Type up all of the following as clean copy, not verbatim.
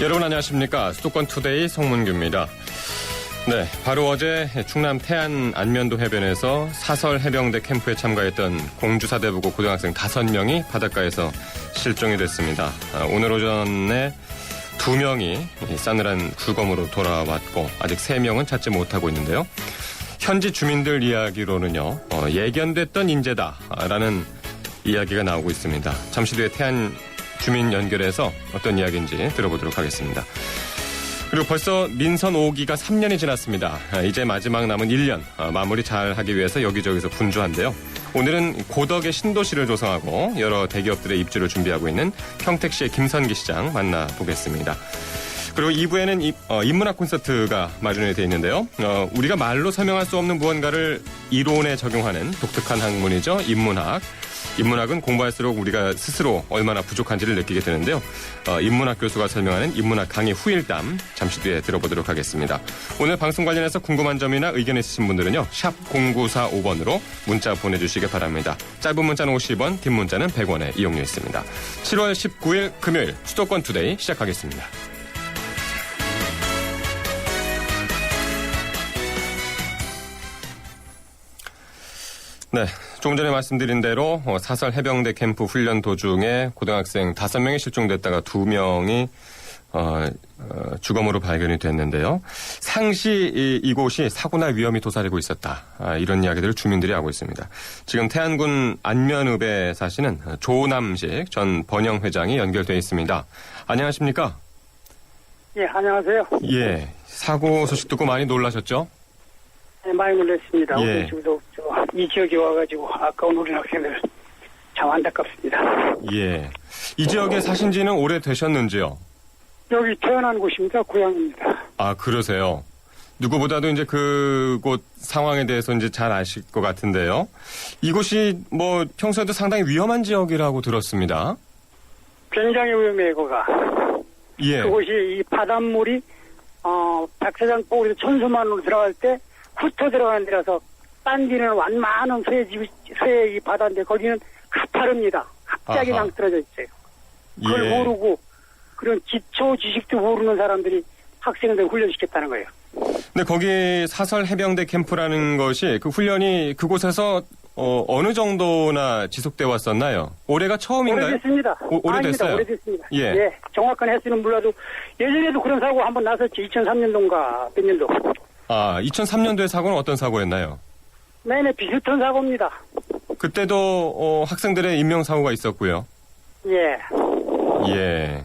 여러분 안녕하십니까. 수도권투데이 송문규입니다. 네, 바로 어제 충남 태안 안면도 해변에서 사설 해병대 캠프에 참가했던 공주사대부고 고등학생 5명이 바닷가에서 실종이 됐습니다. 오늘 오전에 2명이 싸늘한 굴검으로 돌아왔고 아직 3명은 찾지 못하고 있는데요. 현지 주민들 이야기로는요. 예견됐던 인재다라는 이야기가 나오고 있습니다. 잠시 뒤에 태안 주민 연결해서 어떤 이야기인지 들어보도록 하겠습니다. 그리고 벌써 민선 5기가 3년이 지났습니다. 이제 마지막 남은 1년 마무리 잘 하기 위해서 여기저기서 분주한데요. 오늘은 고덕의 신도시를 조성하고 여러 대기업들의 입주를 준비하고 있는 평택시의 김선기 시장 만나보겠습니다. 그리고 2부에는 인문학 콘서트가 마련이 되어 있는데요. 우리가 말로 설명할 수 없는 무언가를 이론에 적용하는 독특한 학문이죠. 인문학. 인문학은 공부할수록 우리가 스스로 얼마나 부족한지를 느끼게 되는데요. 인문학 교수가 설명하는 인문학 강의 후일담 잠시 뒤에 들어보도록 하겠습니다. 오늘 방송 관련해서 궁금한 점이나 의견 있으신 분들은요. 샵 0945번으로 문자 보내주시기 바랍니다. 짧은 문자는 50원, 긴 문자는 100원의 이용료 있습니다. 7월 19일 금요일 수도권 투데이 시작하겠습니다. 네, 조금 전에 말씀드린 대로 사설 해병대 캠프 훈련 도중에 고등학생 5명이 실종됐다가 2명이 주검으로 발견이 됐는데요. 상시 이곳이 사고날 위험이 도사리고 있었다. 이런 이야기들을 주민들이 하고 있습니다. 지금 태안군 안면읍에 사시는 조남식 전 번영회장이 연결되어 있습니다. 안녕하십니까? 예, 안녕하세요. 예, 사고 소식 듣고 많이 놀라셨죠? 네, 많이 놀랐습니다. 예. 오늘 이 지역에 와가지고 아까운 우리 학생들 참 안타깝습니다. 예, 이 지역에 사신 지는 오래되셨는지요? 여기 태어난 곳입니다. 고향입니다. 아, 그러세요. 누구보다도 이제 그곳 상황에 대해서 이제 잘 아실 것 같은데요. 이곳이 뭐 평소에도 상당히 위험한 지역이라고 들었습니다. 굉장히 위험해요, 거가. 예. 그곳이 이 바닷물이 백사장 포구에서 천수만으로 들어갈 때 훑어 들어가는 데라서 딴 뒤는 완만한 쇠의 이 바다인데 거기는 가파릅니다. 갑자기 아하. 낭떠러져 있어요. 그걸 예. 모르고 그런 기초 지식도 모르는 사람들이 학생들 훈련시켰다는 거예요. 근데 거기 사설 해병대 캠프라는 것이 그 훈련이 그곳에서 어느 정도나 지속돼 왔었나요? 올해가 처음인가요? 오래됐습니다. 오래됐어요? 아닙니다. 오래됐습니다. 예. 정확한 횟수는 몰라도 예전에도 그런 사고 한번 났었지. 2003년도인가 몇 년도. 아, 2003년도의 사고는 어떤 사고였나요? 네네, 비슷한 사고입니다. 그때도 학생들의 인명사고가 있었고요. 예. 예.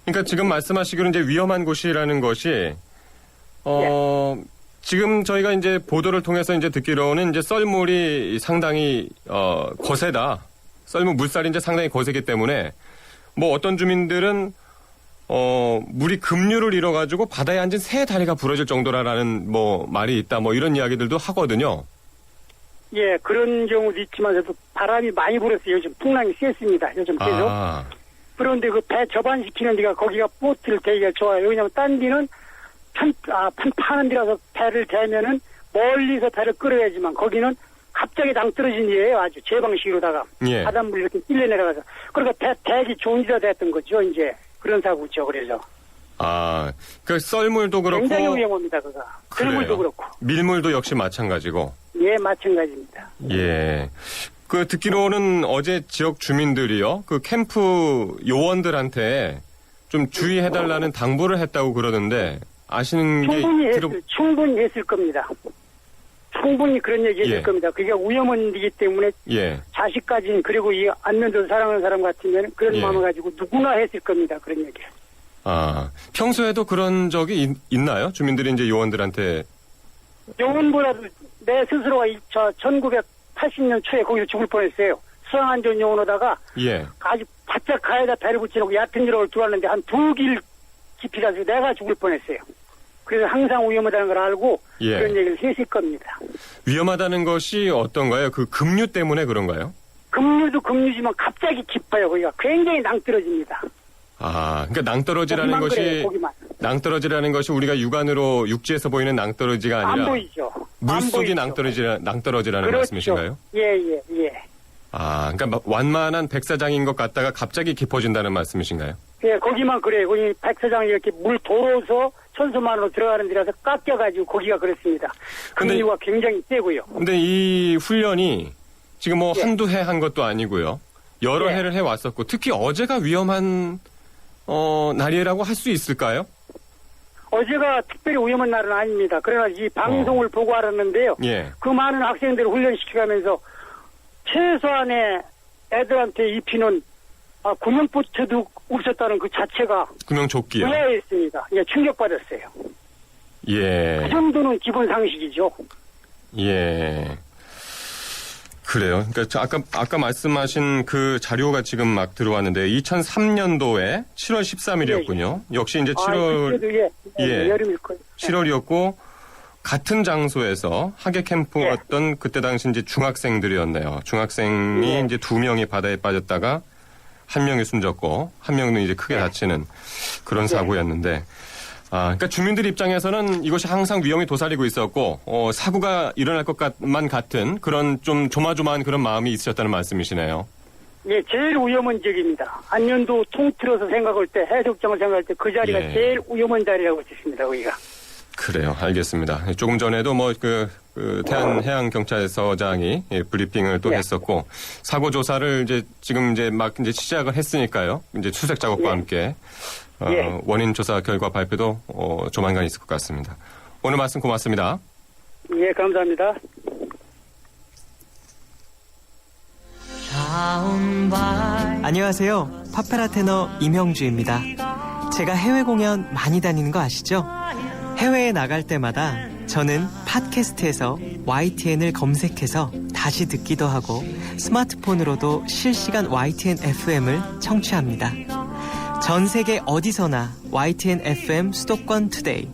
그러니까 지금 말씀하시기로 이제 위험한 곳이라는 것이 지금 저희가 이제 보도를 통해서 이제 듣기로는 이제 썰물이 상당히 거세다. 썰물 물살이 이제 상당히 거세기 때문에 뭐 어떤 주민들은 물이 급류를 잃어가지고 바다에 앉은 새 다리가 부러질 정도라는 뭐 말이 있다. 뭐 이런 이야기들도 하거든요. 예, 그런 경우도 있지만서도 바람이 많이 불었어요. 요즘 풍랑이 셌습니다. 요즘 계속. 아, 그런데 그 배 접안시키는 데가 거기가 보트를 대기가 좋아요. 왜냐면 딴 데는 파는 데라서 배를 대면은 멀리서 배를 끌어야지만 거기는 갑자기 낭떠러진 데예요. 아주 제 방식으로다가. 예. 바닷물이 이렇게 끌려 내려가서. 그러니까 대기 좋은 데다 됐던 거죠. 이제 그런 사고죠. 그래서. 아, 그 썰물도 그렇고 굉장히 위험합니다. 그가. 들물도 그래요. 그렇고. 밀물도 역시 마찬가지고. 예, 마찬가지입니다. 예. 그 듣기로는 어제 지역 주민들이요. 그 캠프 요원들한테 좀 주의해달라는 당부를 했다고 그러는데 아시는 게 충분히 했을 겁니다. 충분히 그런 얘기 했을 예. 겁니다. 그게 위험한 일이기 때문에 예. 자식까지는 그리고 이 안면도 사랑하는 사람 같으면 그런 예. 마음을 가지고 누구나 했을 겁니다. 그런 얘기. 아, 평소에도 그런 적이 있나요? 주민들이 이제 요원들한테. 요원보다도 내 스스로가 1980년 초에 거기서 죽을 뻔했어요. 수상안전 요원으로다가 예. 아주 바짝 가에다 배를 붙여놓고 얕은 지역을 들어왔는데 한 2길 깊이라서 내가 죽을 뻔했어요. 그래서 항상 위험하다는 걸 알고 예. 그런 얘기를 했을 겁니다. 위험하다는 것이 어떤가요? 그 급류 때문에 그런가요? 급류도 급류지만 갑자기 깊어요. 거기가 굉장히 낭떠러집니다. 아, 그러니까 낭떠러지라는 고기만 것이 그래요, 고기만. 낭떠러지라는 것이 우리가 육안으로 육지에서 보이는 낭떠러지가 아니라 안 보이죠. 물속이 안 보이죠. 낭떠러지라는 그렇죠. 말씀이신가요? 예. 아, 그러니까 완만한 백사장인 것 같다가 갑자기 깊어진다는 말씀이신가요? 예, 거기만 그래요. 거기 백사장이 이렇게 물 도로서 천수만으로 들어가는 데라서 깎여가지고 거기가 그렇습니다. 그 근데- 이유가 굉장히 세고요. 근데 이 훈련이 지금 뭐 예. 한두 해 한 것도 아니고요. 여러 예. 해를 해왔었고, 특히 어제가 위험한, 날이라고 할 수 있을까요? 어제가 특별히 위험한 날은 아닙니다. 그러나 이 방송을 보고 알았는데요. 예. 그 많은 학생들을 훈련시켜가면서 최소한의 애들한테 입히는 구명부츠도 없었다는 그 자체가 구명조끼요. 의아했습니다. 예, 충격받았어요. 예. 그 정도는 기본 상식이죠. 예. 그래요. 그러니까 아까 말씀하신 그 자료가 지금 막 들어왔는데 2003년도에 7월 13일이었군요. 역시 이제 7월 그때도 예. 여름일 거예요. 7월이었고 같은 장소에서 하계 캠프였던 그때 당시 이제 중학생들이었네요. 중학생이 예. 이제 2명이 바다에 빠졌다가 1명이 숨졌고 1명은 이제 크게 다치는 그런 사고였는데 그러니까 주민들 입장에서는 이것이 항상 위험이 도사리고 있었고 사고가 일어날 것만 같은 그런 좀 조마조마한 그런 마음이 있으셨다는 말씀이시네요. 예, 제일 위험한 지역입니다. 안년도 통틀어서 생각할 때, 해적장을 생각할 때 그 자리가 예. 제일 위험한 자리라고 했습니다, 거기가. 그래요. 알겠습니다. 조금 전에도 태안해양경찰서장이 브리핑을 또 예. 했었고, 사고 조사를 지금 막 시작을 했으니까요. 이제 수색 작업과 예. 함께, 예. 원인 조사 결과 발표도, 조만간 있을 것 같습니다. 오늘 말씀 고맙습니다. 예, 감사합니다. 안녕하세요. 파페라 테너 임형주입니다. 제가 해외 공연 많이 다니는 거 아시죠? 해외에 나갈 때마다 저는 팟캐스트에서 YTN을 검색해서 다시 듣기도 하고 스마트폰으로도 실시간 YTN FM을 청취합니다. 전 세계 어디서나 YTN FM 수도권 투데이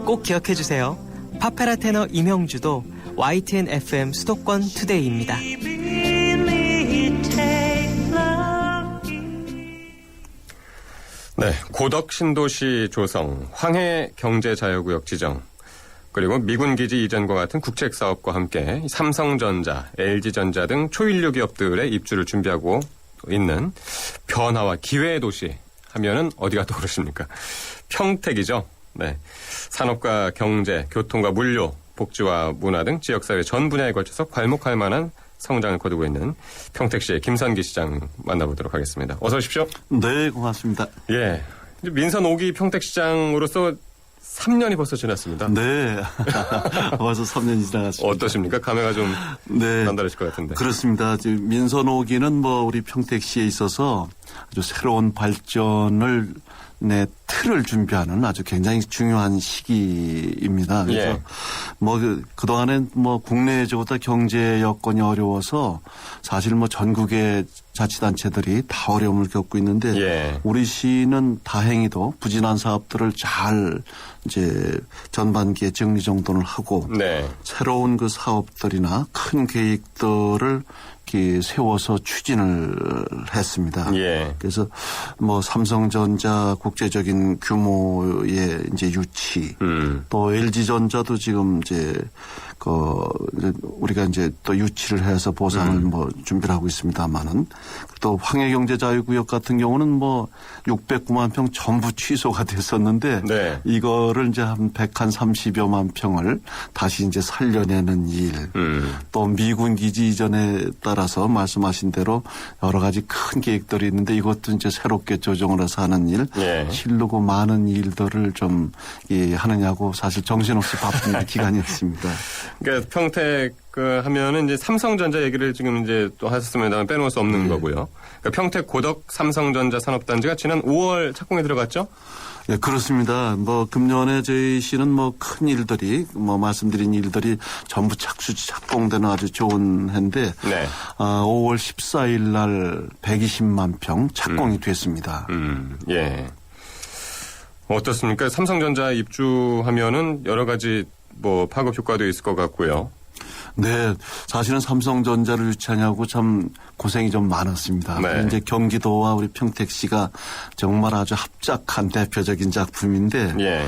꼭 기억해 주세요. 파페라 테너 임형주도 YTN FM 수도권 투데이입니다. 네, 고덕 신도시 조성, 황해 경제자유구역 지정, 그리고 미군 기지 이전과 같은 국책 사업과 함께 삼성전자, LG전자 등 초일류 기업들의 입주를 준비하고 있는 변화와 기회의 도시 하면은 어디가 떠오르십니까? 평택이죠. 네, 산업과 경제, 교통과 물류, 복지와 문화 등 지역사회 전 분야에 걸쳐서 괄목할 만한 성장을 거두고 있는 평택시의 김선기 시장 만나보도록 하겠습니다. 어서 오십시오. 네, 고맙습니다. 예. 이제 민선 5기 평택시장으로서 3년이 벌써 지났습니다. 네. 벌써 3년이 지나갔습니다. 어떠십니까? 감회가 좀 네. 남다르실 것 같은데. 그렇습니다. 민선 5기는 우리 평택시에 있어서 아주 새로운 발전을 틀을 준비하는 아주 굉장히 중요한 시기입니다. 그래서 예. 그동안엔 국내적으로 다 경제 여건이 어려워서 사실 전국의 자치단체들이 다 어려움을 겪고 있는데 예. 우리 시는 다행히도 부진한 사업들을 잘 전반기에 정리정돈을 하고 네. 새로운 그 사업들이나 큰 계획들을 이렇게 세워서 추진을 했습니다. 예. 그래서 삼성전자 국제적인 규모의 유치, 또 LG전자도 지금 우리가 또 유치를 해서 보상을 준비를 하고 있습니다만은 또 황해경제자유구역 같은 경우는 609만 평 전부 취소가 됐었는데 네. 이거를 한 130여만 평을 다시 살려내는 일, 또 미군 기지 이전에 따라서 말씀하신 대로 여러 가지 큰 계획들이 있는데 이것도 새롭게 조정을 해서 하는 일, 예. 실르고 많은 일들을 좀 하느냐고 사실 정신없이 바쁜 기간이었습니다. 그러니까 평택 하면은 이제 삼성전자 얘기를 지금 또 하셨습니다만 빼놓을 수 없는 거고요. 그러니까 평택 고덕 삼성전자 산업단지가 지난 5월 착공에 들어갔죠? 네, 그렇습니다. 금년에 저희 시는 큰 일들이, 말씀드린 일들이 전부 착공되는 아주 좋은 해인데, 네. 5월 14일 날 120만 평 착공이 됐습니다. 예. 어떻습니까? 삼성전자 입주하면은 여러 가지 파급 효과도 있을 것 같고요. 네, 사실은 삼성전자를 유치하냐고 참 고생이 좀 많았습니다. 네. 이제 경기도와 우리 평택시가 정말 아주 합작한 대표적인 작품인데, 예.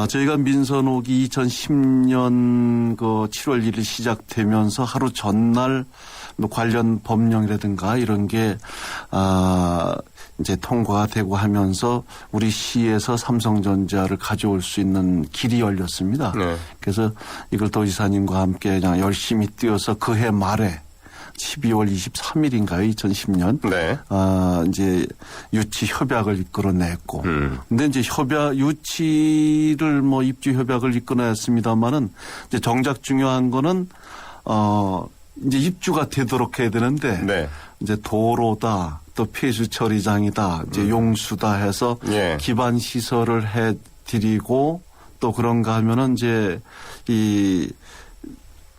저희가 민선옥이 2010년 그 7월 1일 시작되면서 하루 전날 뭐 관련 법령이라든가 이런 게 이제 통과가 되고 하면서 우리 시에서 삼성전자를 가져올 수 있는 길이 열렸습니다. 네. 그래서 이걸 도지사님과 함께 그냥 열심히 뛰어서 그해 말에 12월 23일인가요? 2010년. 네. 이제 유치 협약을 이끌어냈고. 근데 이제 유치를 뭐 입주 협약을 이끌어냈습니다만은 이제 정작 중요한 거는 이제 입주가 되도록 해야 되는데. 네. 이제 도로다, 또 폐수 처리장이다, 이제 용수다 해서 예. 기반 시설을 해 드리고 또 그런가 하면은 이제 이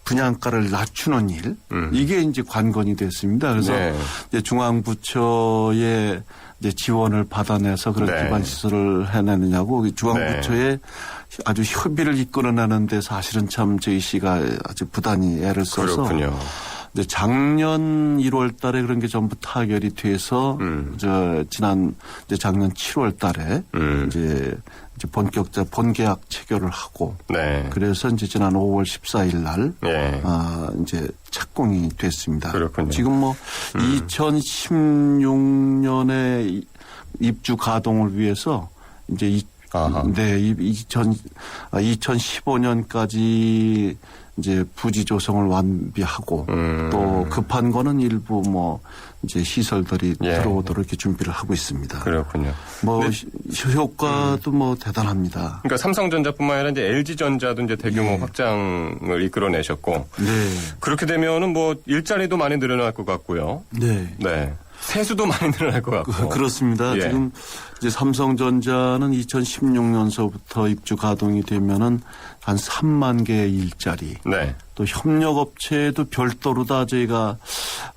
분양가를 낮추는 일, 이게 이제 관건이 됐습니다. 그래서 네. 이제 중앙부처의 이제 지원을 받아내서 그런 네. 기반 시설을 해내느냐고 중앙부처에 아주 협의를 이끌어내는데 사실은 참 저희 시가 아주 부단히 애를 써서 그렇군요. 이제 작년 1월 달에 그런 게 전부 타결이 돼서 지난 이제 작년 7월 달에 이제 본계약 체결을 하고 네. 그래서 이제 지난 5월 14일 날 예. 이제 착공이 됐습니다. 그렇군요. 지금 뭐 2016년에 입주 가동을 위해서 이제 아하. 2015년까지 이제 부지 조성을 완비하고 또 급한 거는 일부 뭐 이제 시설들이 예. 들어오도록 이렇게 준비를 하고 있습니다. 그렇군요. 뭐 네. 효과도 뭐 대단합니다. 그러니까 삼성전자뿐만 아니라 이제 LG전자도 이제 대규모 확장을 이끌어내셨고. 네. 그렇게 되면은 뭐 일자리도 많이 늘어날 것 같고요. 네. 네. 세수도 많이 늘어날 것 같고. 그렇습니다. 예. 지금 이제 삼성전자는 2016년서부터 입주 가동이 되면은 한 3만 개의 일자리. 네. 또 협력업체도 별도로 다 저희가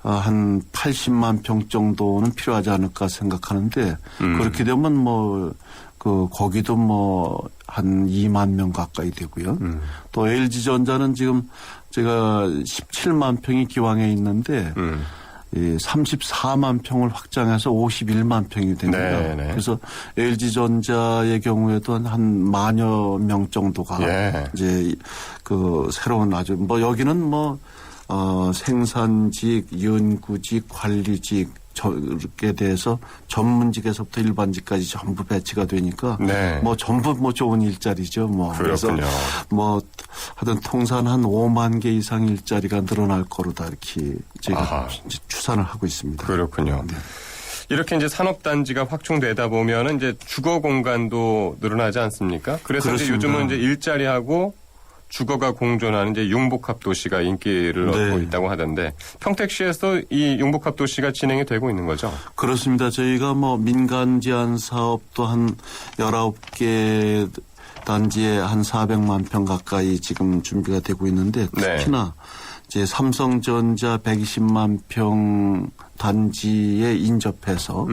한 80만 평 정도는 필요하지 않을까 생각하는데 그렇게 되면 뭐 거기도 뭐 한 2만 명 가까이 되고요. 또 LG전자는 지금 제가 17만 평이 기왕에 있는데 34만 평을 확장해서 51만 평이 됩니다. 네네. 그래서 LG전자의 경우에도 한 만여 명 정도가 예. 이제 그 새로운 아주 뭐 여기는 뭐 생산직, 연구직, 관리직 저렇게 대해서 전문직에서부터 일반직까지 전부 배치가 되니까 네. 뭐 전부 뭐 좋은 일자리죠. 뭐 그렇군요. 그래서 뭐 하여튼 통산 한 5만 개 이상 일자리가 늘어날 거로다 이렇게 제가 아하. 추산을 하고 있습니다. 그렇군요. 네. 이렇게 이제 산업단지가 확충되다 보면은 이제 주거 공간도 늘어나지 않습니까? 그래서 이제 그렇습니다. 요즘은 이제 일자리하고 주거가 공존하는 이제 융복합 도시가 인기를 네. 얻고 있다고 하던데 평택시에서 이 융복합 도시가 진행이 되고 있는 거죠? 그렇습니다. 저희가 뭐 민간 제한 사업도 한 19개 단지에 한 400만 평 가까이 지금 준비가 되고 있는데 특히나 이제 삼성전자 120만 평 단지에 인접해서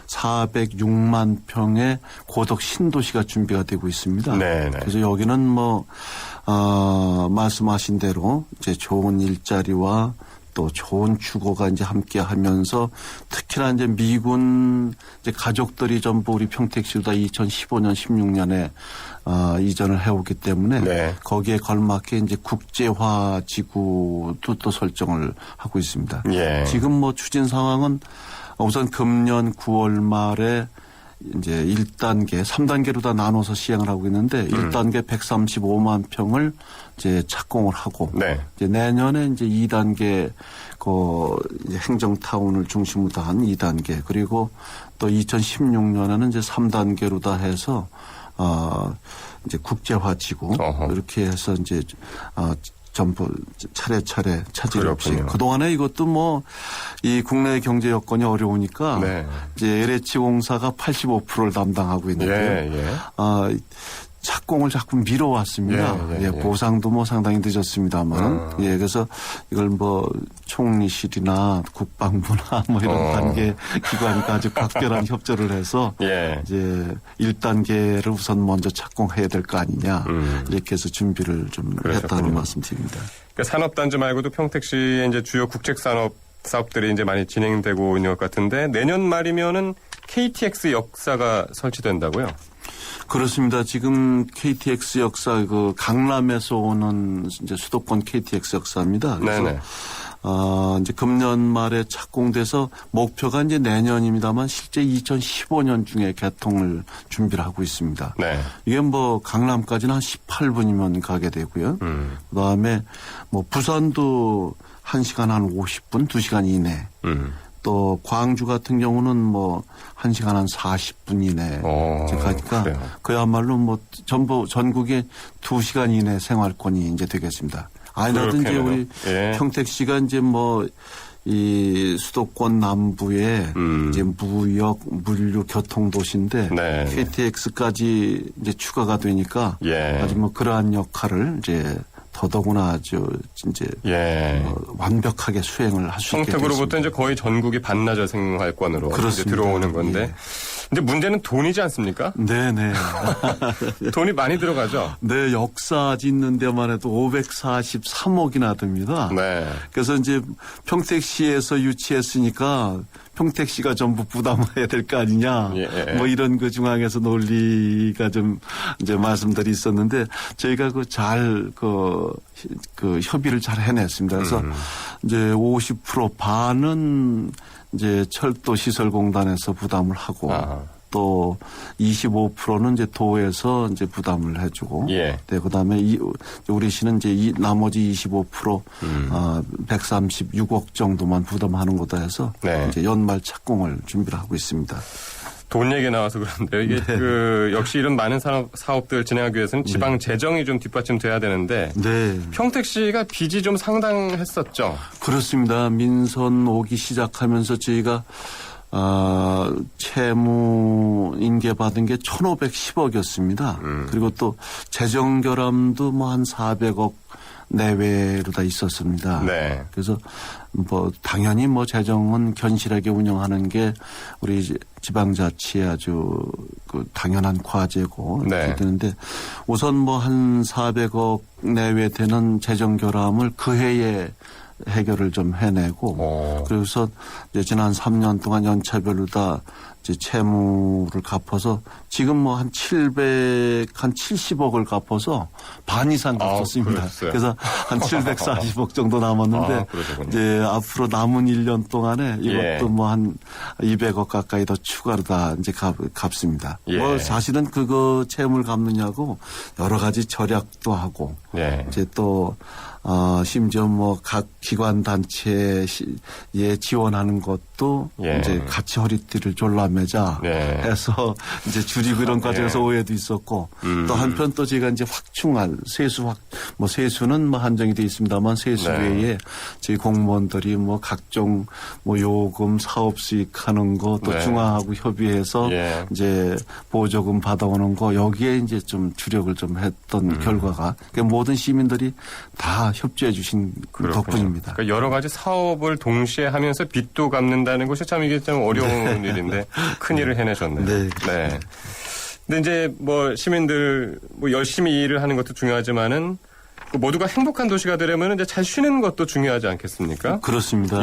406만 평의 고덕 신도시가 준비가 되고 있습니다. 네네. 그래서 여기는 뭐 말씀하신 대로 이제 좋은 일자리와 또 좋은 주거가 이제 함께 하면서 특히나 이제 미군 이제 가족들이 전부 우리 평택시로 다 2015년, 16년에 이전을 해오기 때문에 네. 거기에 걸맞게 이제 국제화 지구도 또 설정을 하고 있습니다. 예. 지금 뭐 추진 상황은 우선 금년 9월 말에 이제 1단계, 3단계로 다 나눠서 시행을 하고 있는데 1단계 135만 평을 이제 착공을 하고 네. 이제 내년에 이제 2단계 이제 행정타운을 중심으로 한 2단계 그리고 또 2016년에는 이제 3단계로 다 해서 이제 국제화 지구 어허. 이렇게 해서 이제 전부 차례차례 차질 없이 그렇군요. 그동안에 이것도 뭐 이 국내 경제 여건이 어려우니까 네. 이제 LH 공사가 85%를 담당하고 있는데 예. 착공을 자꾸 미뤄왔습니다. 예. 보상도 뭐 상당히 늦었습니다만 그래서 이걸 뭐 총리실이나 국방부나 뭐 이런 단계 기관이 아주 각별한 협조를 해서 예. 이제 1단계를 우선 먼저 착공해야 될 거 아니냐 이렇게 해서 준비를 좀 그러셨군요. 했다는 말씀드립니다. 그러니까 산업단지 말고도 평택시의 이제 주요 국책산업 사업들이 이제 많이 진행되고 있는 것 같은데 내년 말이면은 KTX 역사가 설치된다고요? 그렇습니다. 지금 KTX 역사 그 강남에서 오는 이제 수도권 KTX 역사입니다. 그래서 네네. 이제 금년 말에 착공돼서 목표가 이제 내년입니다만 실제 2015년 중에 개통을 준비를 하고 있습니다. 네. 이게 뭐 강남까지는 한 18분이면 가게 되고요. 그다음에 뭐 부산도 1시간 한 50분, 2시간 이내. 또 광주 같은 경우는 뭐 1시간 한 40분 이내 가니까 그야말로 뭐 전부 전국에 2시간 이내 생활권이 이제 되겠습니다. 아니라도 이제 우리 평택시가 이제 뭐 이 수도권 남부에 이제 무역, 물류, 교통 도시인데 네. KTX까지 이제 추가가 되니까 아주 뭐 그러한 역할을 이제 더더구나 아주 이제 완벽하게 수행을 할 수 있게 됐습니다. 평택으로부터 이제 거의 전국이 반나절 생활권으로 이제 들어오는 건데. 근데 문제는 돈이지 않습니까? 네네. 돈이 많이 들어가죠? 네, 역사 짓는 데만 해도 543억이나 듭니다. 네. 그래서 이제 평택시에서 유치했으니까 평택시가 전부 부담해야 될 거 아니냐. 뭐 이런 그 중앙에서 논리가 좀 이제 말씀들이 있었는데 저희가 그 협의를 잘 해냈습니다. 그래서 이제 50% 반은 이제 철도시설공단에서 부담을 하고 또 25%는 이제 도에서 이제 부담을 해주고, 네, 그다음에 우리 시는 이제 나머지 25% 136억 정도만 부담하는 거다 해서 이제 연말 착공을 준비를 하고 있습니다. 돈 얘기 나와서 그런데요. 이게 역시 이런 많은 사업들 진행하기 위해서는 지방 재정이 좀 뒷받침돼야 되는데 평택시가 빚이 좀 상당했었죠. 그렇습니다. 민선 오기 시작하면서 저희가 채무 인계 받은 게 1,510억이었습니다. 그리고 또 재정 결함도 뭐 한 400억 내외로 다 있었습니다. 네. 그래서 뭐 당연히 뭐 재정은 견실하게 운영하는 게 우리 지방자치의 아주 그 당연한 과제고 그렇게 되는데 우선 뭐 한 400억 내외 되는 재정 결함을 그 해에 해결을 좀 해내고 그래서 이제 지난 3년 동안 연차별로 다 이제 채무를 갚아서 지금 뭐 한 70억을 갚아서 반 이상 갚았습니다. 그래서 한 740억 정도 남았는데 이제 앞으로 남은 1년 동안에 이것도 뭐 한 200억 가까이 더 추가로 다 이제 갚습니다. 뭐 사실은 그거 채무를 갚느냐고 여러 가지 절약도 하고 이제 또 심지어 뭐 각 기관 단체에 지원하는 것도 이제 같이 허리띠를 졸라매자 해서 이제 줄이고 이런 과정에서 오해도 있었고 또 한편 또 제가 이제 확충할 세수는 뭐 한정이 돼 있습니다만 세수 외에 저희 공무원들이 뭐 각종 뭐 요금 사업 수익하는 거 또 중앙하고 협의해서 이제 보조금 받아오는 거 여기에 이제 좀 주력을 좀 했던 결과가 그러니까 모든 시민들이 다 협조해 주신 덕분입니다. 그러니까 여러 가지 사업을 동시에 하면서 빚도 갚는다는 것이 참 이게 좀 어려운 일인데 큰 일을 해내셨네요. 네. 근데 이제 뭐 시민들 뭐 열심히 일을 하는 것도 중요하지만은 모두가 행복한 도시가 되려면 이제 잘 쉬는 것도 중요하지 않겠습니까? 그렇습니다.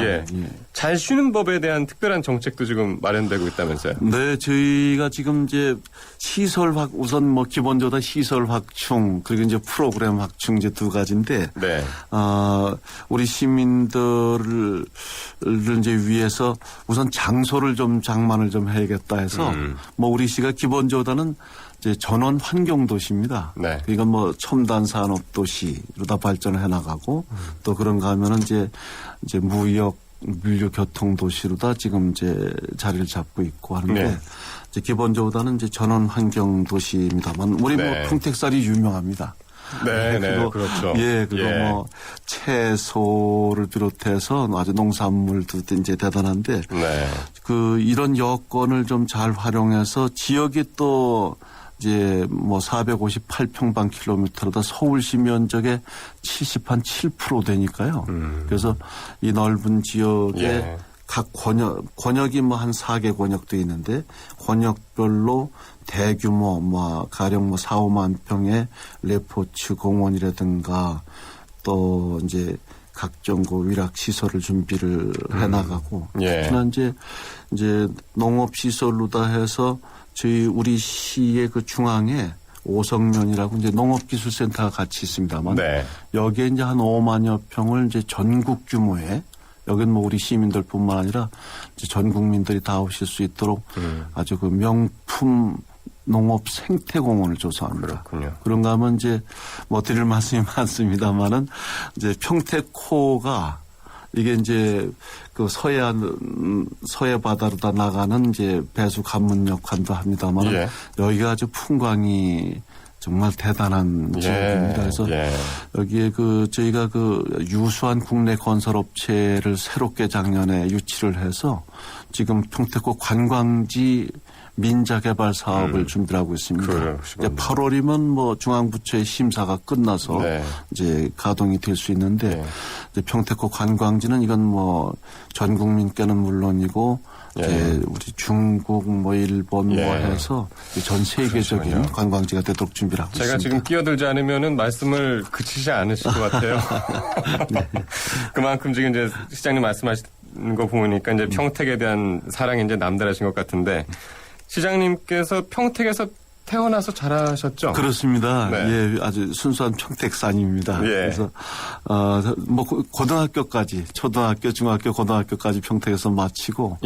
잘 쉬는 법에 대한 특별한 정책도 지금 마련되고 있다면서요? 네, 저희가 지금 이제 우선 뭐 기본적으로 시설 확충 그리고 이제 프로그램 확충 이제 두 가지인데, 우리 시민들을 이제 위해서 우선 장소를 좀 장만을 좀 해야겠다 해서 뭐 우리 시가 기본적으로는 이제 전원 환경 도시입니다. 그러니까 뭐 첨단 산업 도시로 다 발전을 해 나가고 또 그런가 하면은 이제 무역 물류 교통 도시로 다 지금 이제 자리를 잡고 있고 하는데 이제 기본적으로는 이제 전원 환경 도시입니다만 우리 뭐 평택살이 유명합니다. 그렇죠. 그리고 뭐 채소를 비롯해서 아주 농산물도 이제 대단한데 그 이런 여건을 좀 잘 활용해서 지역이 또 이제 뭐 458평방킬로미터로다 서울시 면적의 7% 되니까요. 그래서 이 넓은 지역에 각 권역이 뭐 한 4개 권역도 있는데 권역별로 대규모 뭐 가령 뭐 4, 5만 평의 레포츠 공원이라든가 또 이제 각종 그 위락 시설을 준비를 해 나가고 특히나 이제 농업 시설로 다 해서 우리 시의 그 중앙에 오성면이라고 이제 농업기술센터가 같이 있습니다만 네. 여기에 이제 한 5만여 평을 이제 전국 규모의 여기는 뭐 우리 시민들뿐만 아니라 이제 전 국민들이 다 오실 수 있도록 아주 그 명품 농업 생태공원을 조성합니다. 그렇군요. 그런가 하면 이제 뭐 드릴 말씀이 많습니다만은 이제 평택호가 이게 이제 그 서해 바다로 다 나가는 이제 배수 관문역관도 합니다만 예. 여기가 아주 풍광이 정말 대단한 지역입니다. 그래서 여기에 저희가 유수한 국내 건설업체를 새롭게 작년에 유치를 해서 지금 평택호 관광지 민자개발 사업을 준비를 하고 있습니다. 이제 8월이면 뭐 중앙부처의 심사가 끝나서 이제 가동이 될 수 있는데 이제 평택호 관광지는 이건 뭐 전 국민께는 물론이고 이제 우리 중국 뭐 일본 뭐 해서 전 세계적인 그러시군요. 관광지가 되도록 준비를 하고 제가 있습니다. 지금 끼어들지 않으면은 말씀을 그치지 않으실 것 같아요. 네. 그만큼 지금 이제 시장님 말씀하신 거 보니까 이제 평택에 대한 사랑이 이제 남다르신 것 같은데 시장님께서 평택에서 태어나서 자라셨죠? 그렇습니다. 네. 예, 아주 순수한 평택산입니다. 예. 그래서 뭐 고등학교까지 초등학교, 중학교, 고등학교까지 평택에서 마치고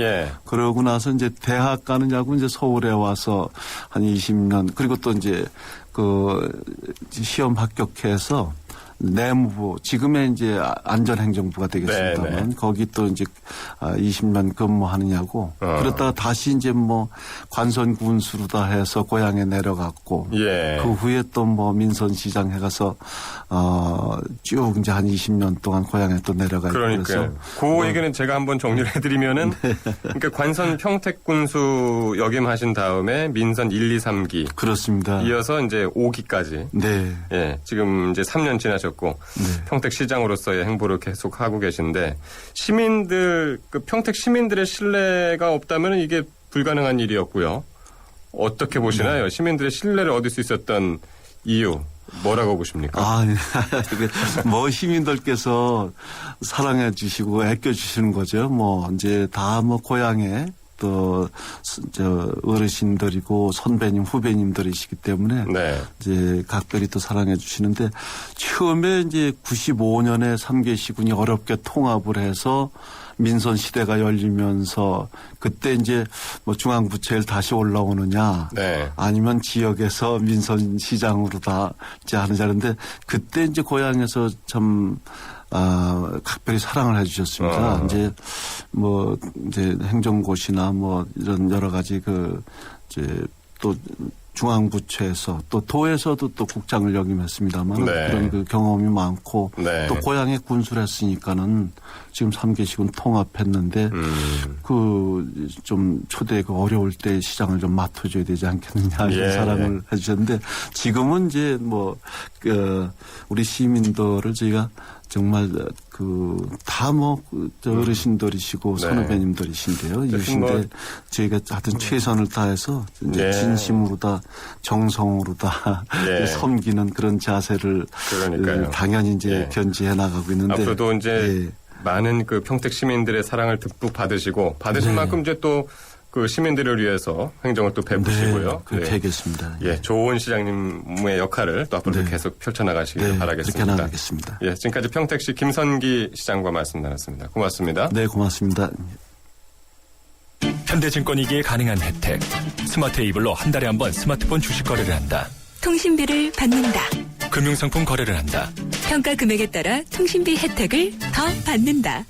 그러고 나서 이제 대학 가느냐고 이제 서울에 와서 한 20년 그리고 또 이제 시험 합격해서 내무부 지금의 이제 안전행정부가 되겠습니다만 거기 또 이제 20년 근무하느냐고 그러다가 다시 이제 뭐 관선군수로다 해서 고향에 내려갔고 그 후에 또 뭐 민선시장 해가서 쭉 이제 한 20년 동안 고향에 또 내려가 있고 그래서 그 얘기는 제가 한번 정리를 해드리면은 그러니까 관선 평택군수 역임하신 다음에 민선 1, 2, 3기 그렇습니다. 이어서 이제 5기까지 지금 이제 3년 지나셨고 평택시장으로서의 행보를 계속 하고 계신데 시민들 평택 시민들의 신뢰가 없다면 이게 불가능한 일이었고요. 어떻게 보시나요? 시민들의 신뢰를 얻을 수 있었던 이유 뭐라고 보십니까? 뭐 시민들께서 사랑해 주시고 아껴 주시는 거죠. 뭐 이제 다 뭐 고향에 또 어르신들이고 선배님 후배님들이시기 때문에 이제 각별히 또 사랑해 주시는데 처음에 이제 95년에 3개 시군이 어렵게 통합을 해서 민선 시대가 열리면서 그때 이제 뭐 중앙부처에 다시 올라오느냐 아니면 지역에서 민선 시장으로 다 이제 하느냐는데 그때 이제 고향에서 참 각별히 사랑을 해주셨습니다. 이제 뭐 이제 행정고시나 뭐 이런 여러 가지 이제 또 중앙부처에서 또 도에서도 또 국장을 역임했습니다만 그런 경험이 많고 또 고향에 군수를 했으니까는 지금 3개씩은 통합했는데 좀 초대 어려울 때 시장을 좀 맡아줘야 되지 않겠느냐 이런 사랑을 해주셨는데 지금은 이제 뭐 우리 시민들을 저희가 정말 다 뭐 어르신들이시고 선후배님들이신데요. 이신데 저희가 하여튼 최선을 다해서 이제 진심으로 다 정성으로 다 섬기는 그런 자세를 당연히 이제 견지해 나가고 있는데 앞으로도 이제 많은 평택 시민들의 사랑을 듬뿍 받으신 만큼 이제 또 시민들을 위해서 행정을 또 베푸시고요. 그렇게 하겠습니다. 좋은 시장님의 역할을 또 앞으로 그렇게 펼쳐나가시길 바라겠습니다. 그렇게 나가겠습니다. 지금까지 평택시 김선기 시장과 말씀 나눴습니다. 고맙습니다. 네, 고맙습니다. 현대증권이기에 가능한 혜택. 스마트 이블로 한 달에 한 번 스마트폰 주식 거래를 한다. 통신비를 받는다. 금융상품 거래를 한다. 평가 금액에 따라 통신비 혜택을 더 받는다.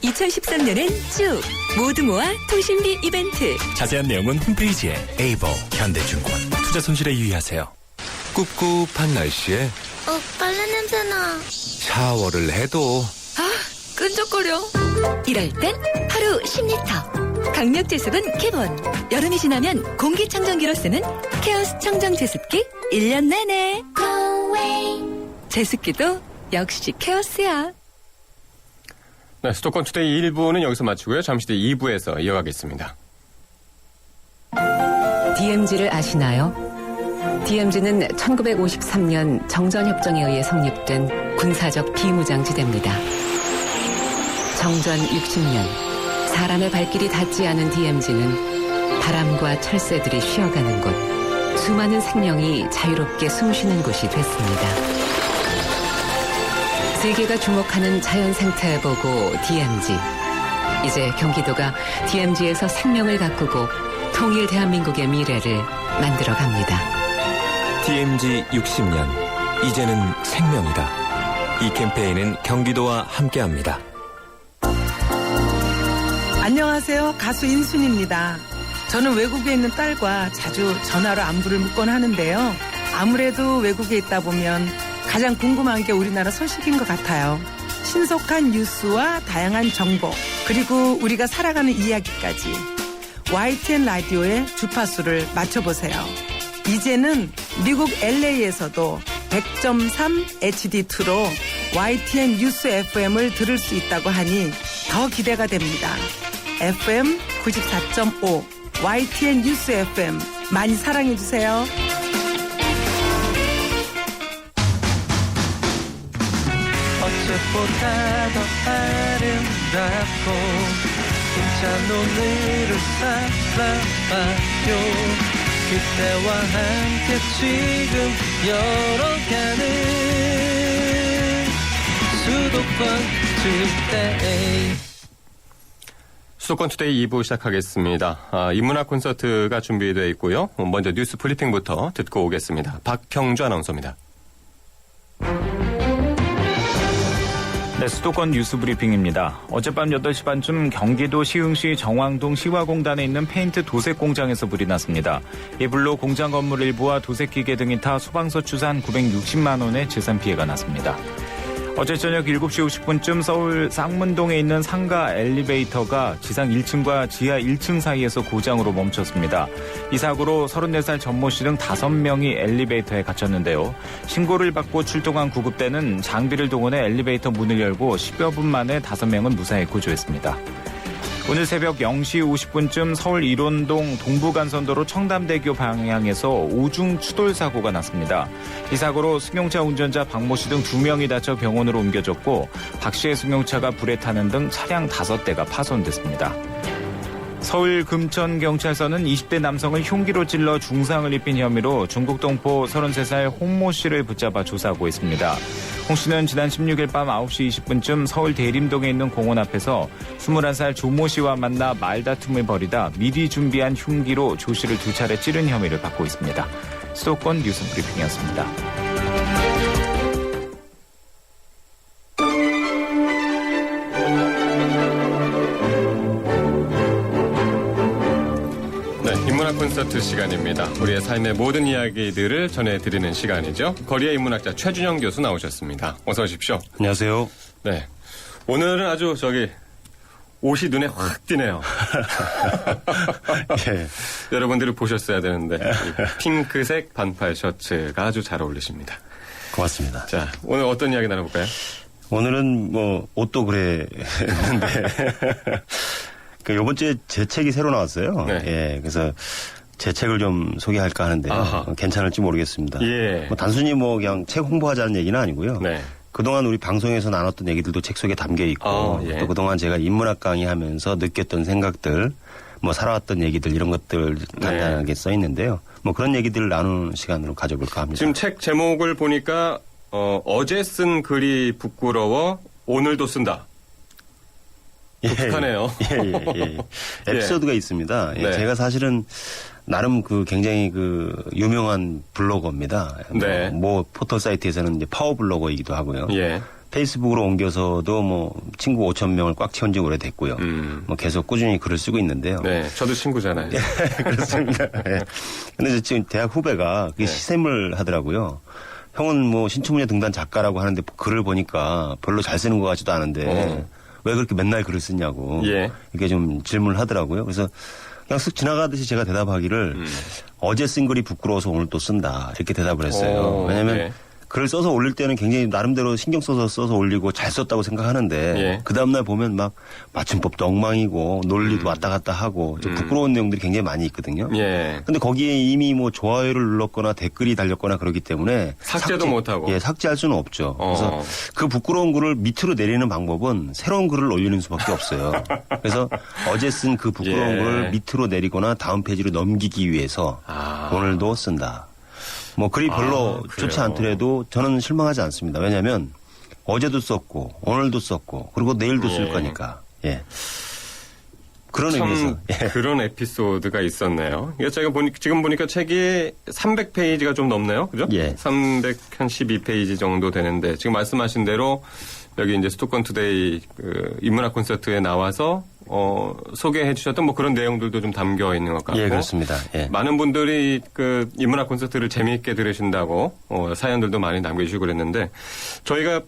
2013년엔 쭉 모두 모아 통신비 이벤트. 자세한 내용은 홈페이지에 에이버 현대증권. 투자 손실에 유의하세요. 꿉꿉한 날씨에 빨래 냄새나. 샤워를 해도 끈적거려. 이럴 땐 하루 10리터. 강력 제습은 기본. 여름이 지나면 공기청정기로 쓰는 케어스 청정 제습기 1년 내내. 제습기도 역시 케어스야. 수도권 투데이 1부는 여기서 마치고요. 잠시 뒤 2부에서 이어가겠습니다. DMZ를 아시나요? DMZ는 1953년 정전협정에 의해 성립된 군사적 비무장지대입니다. 정전 60년, 사람의 발길이 닿지 않은 DMZ는 바람과 철새들이 쉬어가는 곳, 수많은 생명이 자유롭게 숨쉬는 곳이 됐습니다. 세계가 주목하는 자연 생태 보고 DMZ. 이제 경기도가 DMZ에서 생명을 가꾸고 통일 대한민국의 미래를 만들어 갑니다. DMZ 60년. 이제는 생명이다. 이 캠페인은 경기도와 함께합니다. 안녕하세요. 가수 인순입니다. 저는 외국에 있는 딸과 자주 전화로 안부를 묻곤 하는데요. 아무래도 외국에 있다 보면 가장 궁금한 게 우리나라 소식인 것 같아요. 신속한 뉴스와 다양한 정보, 그리고 우리가 살아가는 이야기까지 YTN 라디오의 주파수를 맞춰보세요. 이제는 미국 LA에서도 100.3 HD2로 YTN 뉴스 FM을 들을 수 있다고 하니 더 기대가 됩니다. FM 94.5 YTN 뉴스 FM 많이 사랑해주세요. 어제보다 더 아름답고 힘찬 오늘을 살아봐요. 그때와 함께 지금 열어가는 수도권 투데이. 수도권 투데이 2부 시작하겠습니다. 인문학 콘서트가 준비되어 있고요. 먼저 뉴스 브리핑부터 듣고 오겠습니다. 박형주 아나운서입니다. 네, 수도권 뉴스 브리핑입니다. 어젯밤 8시 반쯤 경기도 시흥시 정왕동 시화공단에 있는 페인트 도색 공장에서 불이 났습니다. 이 불로 공장 건물 일부와 도색 기계 등이 타 소방서 추산 960만 원의 재산 피해가 났습니다. 어제 저녁 7시 50분쯤 서울 쌍문동에 있는 상가 엘리베이터가 지상 1층과 지하 1층 사이에서 고장으로 멈췄습니다. 이 사고로 34살 전모 씨 등 5명이 엘리베이터에 갇혔는데요. 신고를 받고 출동한 구급대는 장비를 동원해 엘리베이터 문을 열고 10여 분 만에 5명은 무사히 구조했습니다. 오늘 새벽 0시 50분쯤 서울 일원동 동부간선도로 청담대교 방향에서 오중 추돌 사고가 났습니다. 이 사고로 승용차 운전자 박모 씨 등 2명이 다쳐 병원으로 옮겨졌고 박 씨의 승용차가 불에 타는 등 차량 5대가 파손됐습니다. 서울 금천경찰서는 20대 남성을 흉기로 찔러 중상을 입힌 혐의로 중국 동포 33살 홍모 씨를 붙잡아 조사하고 있습니다. 홍 씨는 지난 16일 밤 9시 20분쯤 서울 대림동에 있는 공원 앞에서 21살 조모 씨와 만나 말다툼을 벌이다 미리 준비한 흉기로 조 씨를 2차례 찌른 혐의를 받고 있습니다. 수도권 뉴스 브리핑이었습니다. 인문학 콘서트 시간입니다. 우리의 삶의 모든 이야기들을 전해드리는 시간이죠. 거리의 인문학자 최준영 교수 나오셨습니다. 어서 오십시오. 안녕하세요. 네, 오늘은 아주 옷이 눈에 확 띄네요. 예. 여러분들이 보셨어야 되는데 핑크색 반팔 셔츠가 아주 잘 어울리십니다. 고맙습니다. 자, 오늘 어떤 이야기 나눠볼까요? 오늘은 옷도 그래 했는데 요번 주에 제 책이 새로 나왔어요. 네. 예, 그래서 제 책을 좀 소개할까 하는데 괜찮을지 모르겠습니다. 예. 단순히 그냥 책 홍보하자는 얘기는 아니고요. 네. 그동안 우리 방송에서 나눴던 얘기들도 책 속에 담겨 있고 예. 또 그동안 제가 인문학 강의하면서 느꼈던 생각들, 살아왔던 얘기들 이런 것들 간단하게 써 있는데요. 그런 얘기들을 나누는 시간으로 가져볼까 합니다. 지금 책 제목을 보니까 어제 쓴 글이 부끄러워 오늘도 쓴다. 독특하네요. 예. 에피소드가 있습니다. 네. 제가 사실은 나름 굉장히 유명한 블로거입니다. 네. 포털 사이트에서는 이제 파워 블로거이기도 하고요. 예. 페이스북으로 옮겨서도 친구 5,000명을 꽉 채운 지 오래됐고요. 계속 꾸준히 글을 쓰고 있는데요. 네. 저도 친구잖아요. 그렇습니다. 예. 근데 지금 대학 후배가 그게 시샘을 하더라고요. 형은 신춘문예 등단 작가라고 하는데 글을 보니까 별로 잘 쓰는 것 같지도 않은데 왜 그렇게 맨날 글을 쓰냐고 이렇게 좀 질문을 하더라고요. 그래서 그냥 쓱 지나가듯이 제가 대답하기를 어제 쓴 글이 부끄러워서 오늘 또 쓴다 이렇게 대답을 했어요. 왜냐하면 글을 써서 올릴 때는 굉장히 나름대로 신경 써서 올리고 잘 썼다고 생각하는데 예. 그 다음날 보면 막 맞춤법도 엉망이고 논리도 왔다 갔다 하고 좀 부끄러운 내용들이 굉장히 많이 있거든요. 예. 근데 거기에 이미 뭐 좋아요를 눌렀거나 댓글이 달렸거나 그러기 때문에 삭제도 못하고. 예, 삭제할 수는 없죠. 그래서 그 부끄러운 글을 밑으로 내리는 방법은 새로운 글을 올리는 수밖에 없어요. 그래서 어제 쓴 그 부끄러운 예. 글을 밑으로 내리거나 다음 페이지로 넘기기 위해서 오늘도 쓴다. 뭐 글이 별로 좋지 않더라도 저는 실망하지 않습니다. 왜냐하면 어제도 썼고 오늘도 썼고 그리고 내일도 쓸 거니까. 예. 그런 의미에서 그런 에피소드가 있었네요. 제가 지금 보니까 책이 300페이지가 좀 넘네요. 그죠? 예. 312페이지 정도 되는데 지금 말씀하신 대로 여기 이제 수도권 투데이 그 인문학 콘서트에 나와서 소개해 주셨던 뭐 그런 내용들도 좀 담겨 있는 것 같고. 예, 그렇습니다. 예. 많은 분들이 그 인문학 콘서트를 재미있게 들으신다고 사연들도 많이 남겨주시고 그랬는데 저희가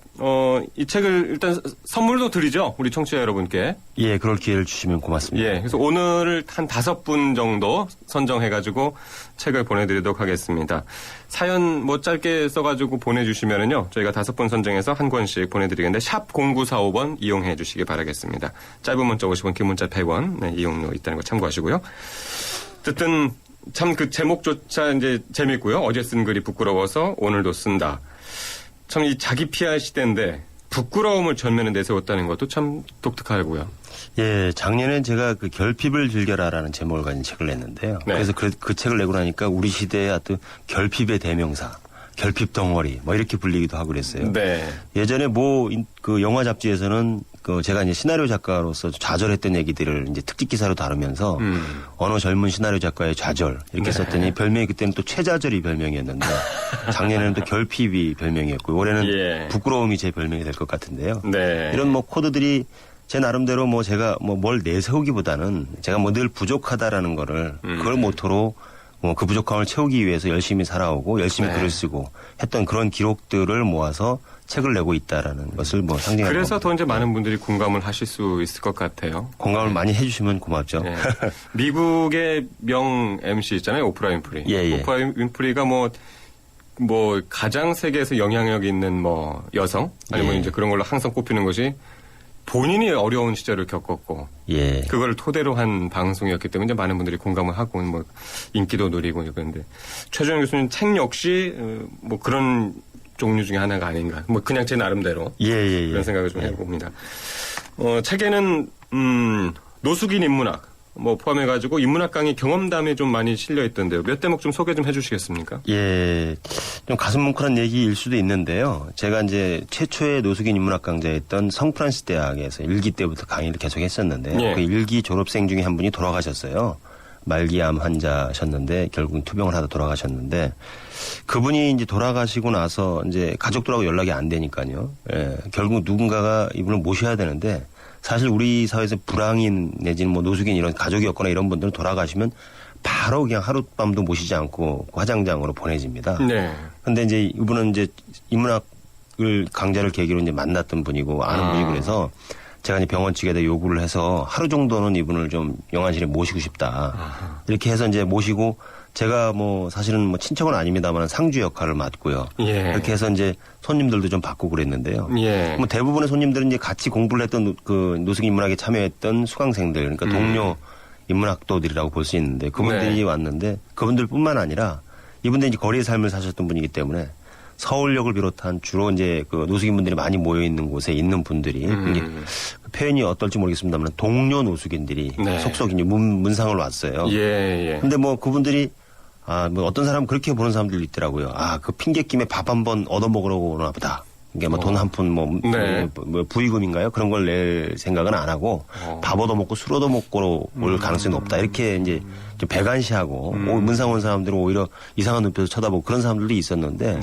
이 책을 일단 선물도 드리죠. 우리 청취자 여러분께. 예, 그럴 기회를 주시면 고맙습니다. 예, 그래서 오늘 한 5분 정도 선정해가지고 책을 보내드리도록 하겠습니다. 사연 뭐 짧게 써가지고 보내주시면은요, 저희가 5분 선정해서 한 권씩 보내드리겠는데, 샵 0945번 이용해 주시기 바라겠습니다. 짧은 문자 50원, 긴 문자 100원, 네, 이용료 있다는 거 참고하시고요. 어쨌든, 참 그 제목조차 이제 재밌고요. 어제 쓴 글이 부끄러워서 오늘도 쓴다. 참 이 자기 PR 시대인데, 부끄러움을 전면에 내세웠다는 것도 참 독특하고요. 예, 작년에 제가 그 결핍을 즐겨라라는 제목을 가진 책을 냈는데요. 네. 그래서 그 책을 내고 나니까 우리 시대의 어떤 결핍의 대명사, 결핍 덩어리, 뭐 이렇게 불리기도 하고 그랬어요. 네. 예전에 그 영화 잡지에서는 그 제가 이제 시나리오 작가로서 좌절했던 얘기들을 이제 특집 기사로 다루면서 어느 젊은 시나리오 작가의 좌절 이렇게 썼더니 별명이 그때는 또 최좌절이 별명이었는데 작년에는 또 결핍이 별명이었고 올해는 부끄러움이 제 별명이 될 것 같은데요. 네. 이런 뭐 코드들이 제 나름대로 뭐 제가 뭐 뭘 내세우기보다는 제가 뭐 늘 부족하다라는 거를 그걸 모토로 뭐 그 부족함을 채우기 위해서 열심히 살아오고 열심히 글을 쓰고 했던 그런 기록들을 모아서 책을 내고 있다라는 것을 뭐 상징하는 그래서 더 이제 많은 분들이 공감을 하실 수 있을 것 같아요. 공감을 많이 해주시면 고맙죠. 네. 미국의 명 MC 있잖아요. 오프라 윈프리. 예. 오프라 윈프리가 뭐 가장 세계에서 영향력 있는 뭐 여성 아니면 이제 그런 걸로 항상 꼽히는 것이 본인이 어려운 시절을 겪었고 그걸 토대로 한 방송이었기 때문에 이제 많은 분들이 공감을 하고 뭐 인기도 누리고 그런데 최준영 교수님 책 역시 뭐 그런 종류 중에 하나가 아닌가. 뭐 그냥 제 나름대로 그런 생각을 좀 해봅니다. 책에는 노숙인 인문학 뭐 포함해가지고 인문학 강의 경험담이 좀 많이 실려 있던데요. 몇 대목 좀 소개 좀 해주시겠습니까? 예, 좀 가슴 뭉클한 얘기일 수도 있는데요. 제가 이제 최초의 노숙인 인문학 강좌였던 성프란시스 대학에서 1기 때부터 강의를 계속했었는데요. 그 1기 졸업생 중에 한 분이 돌아가셨어요. 말기암 환자셨는데 결국은 투병을 하다 돌아가셨는데 그분이 이제 돌아가시고 나서 이제 가족들하고 연락이 안 되니까요. 예, 결국 누군가가 이분을 모셔야 되는데 사실 우리 사회에서 불황인 내지는 뭐 노숙인 이런 가족이었거나 이런 분들은 돌아가시면 바로 그냥 하룻밤도 모시지 않고 화장장으로 보내집니다. 네. 근데 이제 이분은 이제 인문학을 강좌를 계기로 이제 만났던 분이고 아는 분이고 그래서 제가 이제 병원 측에다 요구를 해서 하루 정도는 이분을 좀 영안실에 모시고 싶다. 이렇게 해서 이제 모시고 제가 뭐 사실은 뭐 친척은 아닙니다만 상주 역할을 맡고요. 이렇게 해서 이제 손님들도 좀 받고 그랬는데요. 뭐 대부분의 손님들은 이제 같이 공부를 했던 그 노숙인 인문학에 참여했던 수강생들, 그러니까 동료 인문학도들이라고 볼 수 있는데 그분들이 왔는데 그분들뿐만 아니라 이분들이 이제 거리의 삶을 사셨던 분이기 때문에 서울역을 비롯한 주로 이제 그 노숙인분들이 많이 모여 있는 곳에 있는 분들이 표현이 어떨지 모르겠습니다만 동료 노숙인들이 속속 이제 문상을 왔어요. 근데 뭐 그분들이 뭐 어떤 사람은 그렇게 보는 사람들도 있더라고요. 그 핑계김에 밥 한 번 얻어 먹으려고 오나 보다. 이게 뭐 돈 한 푼 뭐 부의금인가요? 그런 걸 낼 생각은 안 하고 밥 얻어 먹고 술 얻어 먹고 올 가능성이 높다. 이렇게 이제 좀 배관시하고 문상 온 사람들은 오히려 이상한 눈빛으로 쳐다보고 그런 사람들도 있었는데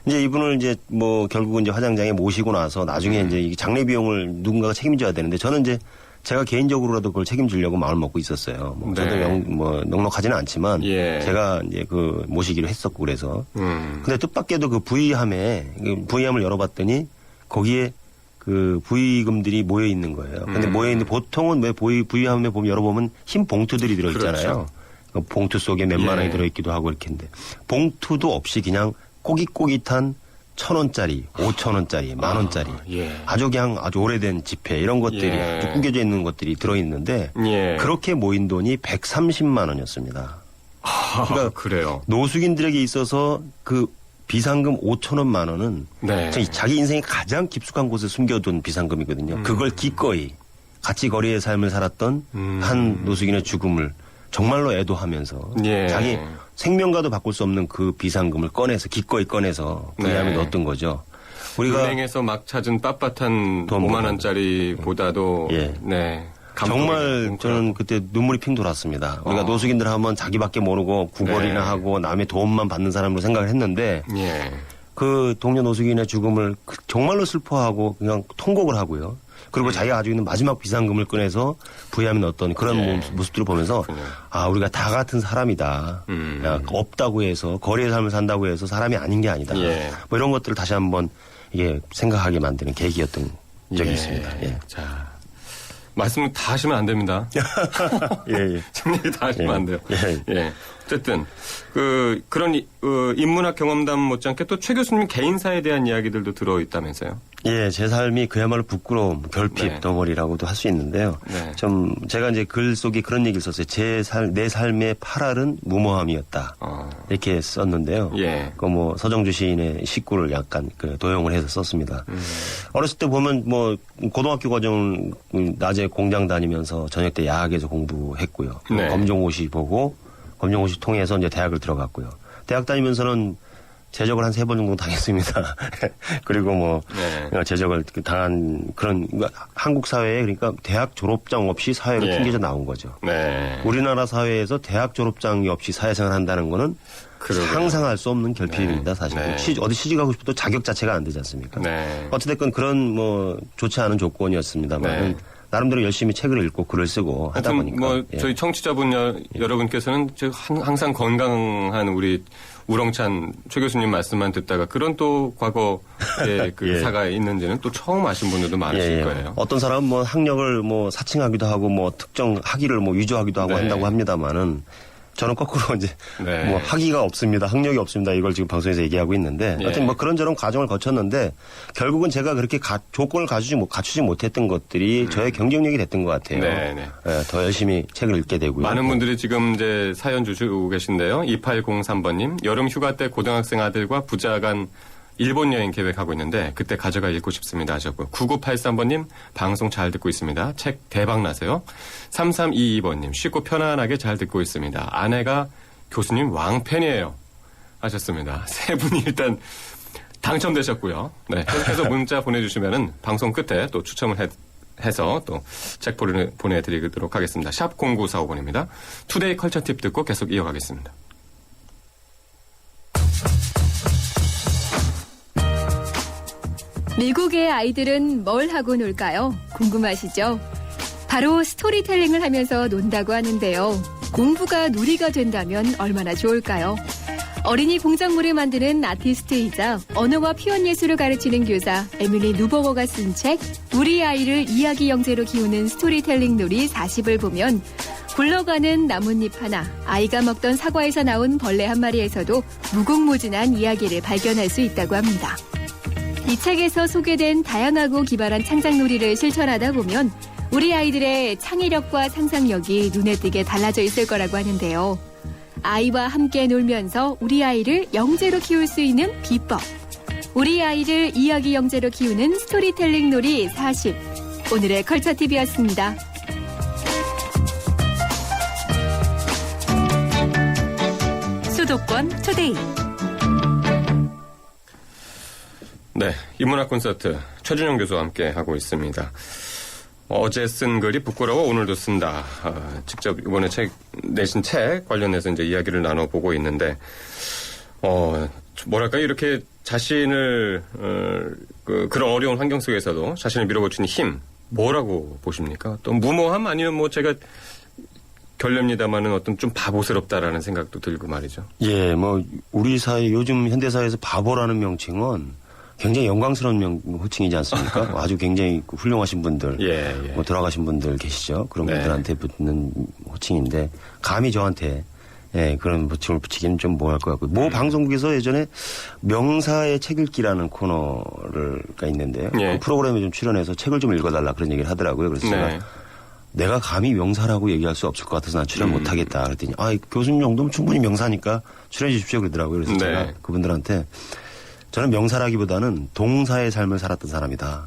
이제 이분을 이제 뭐 결국은 이제 화장장에 모시고 나서 나중에 이제 이 장례 비용을 누군가가 책임져야 되는데 저는 이제 제가 개인적으로라도 그걸 책임지려고 마음을 먹고 있었어요. 뭐 저도 뭐 넉넉하지는 않지만 제가 이제 그 모시기로 했었고 그래서 근데 뜻밖에도 그 부의함을 열어봤더니 거기에 그 부의금들이 모여 있는 거예요. 근데 모여 있는데 보통은 왜 부의함에 보면 열어보면 흰 봉투들이 들어 있잖아요. 그 봉투 속에 몇만 원이 들어 있기도 하고 이렇게 했는데 봉투도 없이 그냥 꼬깃꼬깃한 1,000원짜리, 5,000원짜리, 10,000원짜리. 예. 아주 그냥 아주 오래된 지폐 이런 것들이 예. 아주 구겨져 있는 것들이 들어있는데 예. 그렇게 모인 돈이 130만 원이었습니다. 그러니까 그래요. 노숙인들에게 있어서 그 비상금 5,000원 10,000원은 네. 자기 인생의 가장 깊숙한 곳에 숨겨둔 비상금이거든요. 그걸 기꺼이 같이 거리의 삶을 살았던 한 노숙인의 죽음을 정말로 애도하면서 예. 자기 생명과도 바꿀 수 없는 그 비상금을 기꺼이 꺼내서 부여함에 네. 넣었던 거죠. 우리가 은행에서 막 찾은 빳빳한 5만 원짜리보다도 예. 네. 정말 저는 그때 눈물이 핑 돌았습니다. 우리가 노숙인들 하면 자기밖에 모르고 구걸이나 네. 하고 남의 도움만 받는 사람으로 생각을 했는데 예. 그 동료 노숙인의 죽음을 정말로 슬퍼하고 그냥 통곡을 하고요. 그리고 자기가 가지고 있는 마지막 비상금을 꺼내서 부여함에 넣었던 그런 예. 모습들을 보면서 아 우리가 다 같은 사람이다. 야, 없다고 해서 거리의 삶을 산다고 해서 사람이 아닌 게 아니다. 예. 뭐 이런 것들을 다시 한번 이게 생각하게 만드는 계기였던 적이 예. 있습니다. 예. 자, 말씀을 다 하시면 안 됩니다. 예, 예. 정리 다 하시면 예. 안 돼요. 예. 예. 어쨌든 그런 인문학 경험담 못지않게 또 최 교수님 개인사에 대한 이야기들도 들어있다면서요? 예, 제 삶이 그야말로 부끄러움, 결핍 네. 덩어리라고도 할 수 있는데요. 네. 좀 제가 이제 글 속에 그런 얘기를 썼어요. 내 삶의 8알은 무모함이었다. 이렇게 썼는데요. 예. 그 뭐 서정주 시인의 식구를 약간 도용을 해서 썼습니다. 어렸을 때 보면 뭐 고등학교 과정 낮에 공장 다니면서 저녁 때 야학에서 공부했고요. 네. 검정고시 보고 검정고시 통해서 이제 대학을 들어갔고요. 대학 다니면서는 제적을 한 3번 정도 당했습니다. 그리고 뭐 제적을 당한 그런 한국 사회에 그러니까 대학 졸업장 없이 사회로 예. 튕겨져 나온 거죠. 네. 우리나라 사회에서 대학 졸업장이 없이 사회생활 한다는 거는 그러게요. 상상할 수 없는 결핍입니다. 네. 사실. 네. 어디 시집가고 싶어도 자격 자체가 안 되지 않습니까? 네. 어찌됐건 그런 뭐 좋지 않은 조건이었습니다만 네. 나름대로 열심히 책을 읽고 글을 쓰고 하다 하여튼 보니까 뭐 예. 저희 청취자분 여러분께서는 항상 건강한 우리 우렁찬 최 교수님 말씀만 듣다가 그런 또 과거의 그 예. 사가 있는지는 또 처음 아신 분들도 많으실 거예요. 어떤 사람은 뭐 학력을 뭐 사칭하기도 하고 뭐 특정 학위를 뭐 위조하기도 하고 네. 한다고 합니다만은 저는 거꾸로 이제 네. 뭐 학위가 없습니다. 학력이 없습니다. 이걸 지금 방송에서 얘기하고 있는데 예. 하여튼 뭐 그런저런 과정을 거쳤는데 결국은 제가 그렇게 조건을 갖추지 못했던 것들이 저의 경쟁력이 됐던 것 같아요. 네, 네. 예, 더 열심히 책을 읽게 되고요. 많은 분들이 지금 이제 사연 주시고 계신데요. 2803번님, 여름 휴가 때 고등학생 아들과 부자 간 일본 여행 계획하고 있는데 그때 가져가 읽고 싶습니다 하셨고요. 9983번님, 방송 잘 듣고 있습니다. 책 대박 나세요. 3322번님, 쉽고 편안하게 잘 듣고 있습니다. 아내가 교수님 왕팬이에요 하셨습니다. 세 분이 일단 당첨되셨고요. 네, 계속해서 문자 보내주시면은 방송 끝에 또 추첨을 해서 또 책 보내드리도록 하겠습니다. 샵 0945번입니다. 투데이 컬처 팁 듣고 계속 이어가겠습니다. 미국의 아이들은 뭘 하고 놀까요? 궁금하시죠? 바로 스토리텔링을 하면서 논다고 하는데요. 공부가 놀이가 된다면 얼마나 좋을까요? 어린이 공작물을 만드는 아티스트이자 언어와 표현 예술을 가르치는 교사 에밀리 누버워가 쓴 책 우리 아이를 이야기 영재로 키우는 스토리텔링 놀이 40을 보면 굴러가는 나뭇잎 하나, 아이가 먹던 사과에서 나온 벌레 한 마리에서도 무궁무진한 이야기를 발견할 수 있다고 합니다. 이 책에서 소개된 다양하고 기발한 창작놀이를 실천하다 보면 우리 아이들의 창의력과 상상력이 눈에 띄게 달라져 있을 거라고 하는데요. 아이와 함께 놀면서 우리 아이를 영재로 키울 수 있는 비법. 우리 아이를 이야기 영재로 키우는 스토리텔링 놀이 40. 오늘의 컬처TV였습니다. 수도권 투데이. 네, 인문학 콘서트 최준영 교수와 함께 하고 있습니다. 어제 쓴 글이 부끄러워 오늘도 쓴다. 직접 이번에 내신 책 관련해서 이제 이야기를 나눠보고 있는데, 뭐랄까, 이렇게 자신을, 그런 어려운 환경 속에서도 자신을 밀어붙이는 힘, 뭐라고 보십니까? 또 무모함 아니면 뭐 제가 결례입니다만은 어떤 좀 바보스럽다라는 생각도 들고 말이죠. 예, 뭐, 우리 사회, 요즘 현대사회에서 바보라는 명칭은 굉장히 영광스러운 호칭이지 않습니까? 아주 굉장히 훌륭하신 분들, 뭐 돌아가신 분들 계시죠? 그런 네. 분들한테 붙는 호칭인데 감히 저한테 예, 그런 호칭을 붙이기는 좀 뭐할 것 같고. 모 방송국에서 예전에 명사의 책 읽기라는 코너가 있는데요. 예. 그 프로그램에 좀 출연해서 책을 좀 읽어달라 그런 얘기를 하더라고요. 그래서 네. 내가 감히 명사라고 얘기할 수 없을 것 같아서 난 출연 못하겠다. 그랬더니 교수님 정도면 충분히 명사니까 출연해 주십시오 그러더라고요. 그래서 네. 제가 그분들한테 저는 명사라기보다는 동사의 삶을 살았던 사람이다.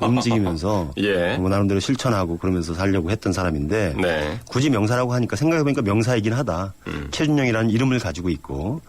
움직이면서 예. 뭐 나름대로 실천하고 그러면서 살려고 했던 사람인데 네. 굳이 명사라고 하니까 생각해보니까 명사이긴 하다. 최준영이라는 이름을 가지고 있고